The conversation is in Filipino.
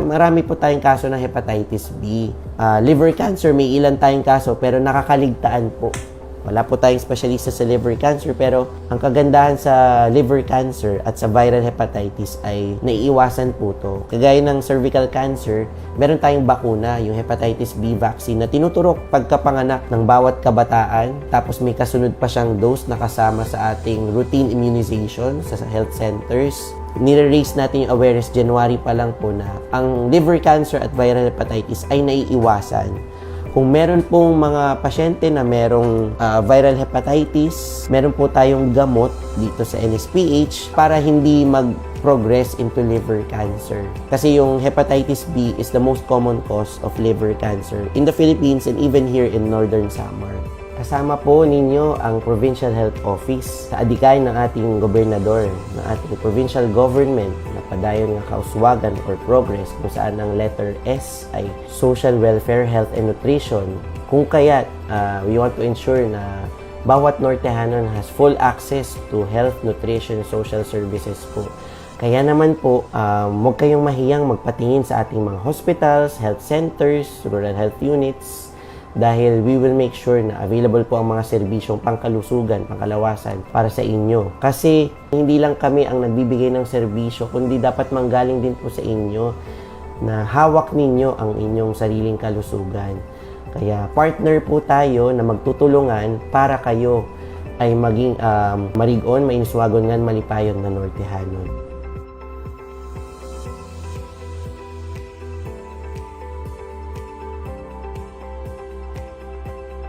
marami po tayong kaso ng hepatitis B. Liver cancer, may ilan tayong kaso pero nakakaligtaan po. Wala po tayong specialista sa liver cancer, pero ang kagandahan sa liver cancer at sa viral hepatitis ay naiiwasan po to. Kagaya ng cervical cancer, meron tayong bakuna, yung hepatitis B vaccine na tinuturok pagkapanganak ng bawat kabataan. Tapos may kasunod pa siyang dose na kasama sa ating routine immunization sa health centers. Nire-raise natin yung awareness January pa lang po na ang liver cancer at viral hepatitis ay naiiwasan. Kung meron pong mga pasyente na merong viral hepatitis, meron po tayong gamot dito sa NSPH para hindi mag-progress into liver cancer. Kasi yung hepatitis B is the most common cause of liver cancer in the Philippines and even here in Northern Samar. Kasama po ninyo ang Provincial Health Office sa adikain ng ating gobernador, ng ating provincial government na padayon ng kauswagan or progress kung saan ang letter S ay Social Welfare, Health and Nutrition. Kung kaya't we want to ensure na bawat Nortehanon has full access to health, nutrition, social services po. Kaya naman po, huwag kayong mahiyang magpatingin sa ating mga hospitals, health centers, rural health units, dahil we will make sure na available po ang mga serbisyong pangkalusugan, pangkalawasan para sa inyo. Kasi hindi lang kami ang nagbibigay ng serbisyo, kundi dapat manggaling din po sa inyo na hawak ninyo ang inyong sariling kalusugan. Kaya partner po tayo na magtutulungan para kayo ay maging marigon, mainiswagon ngan malipayon na Nortehanon.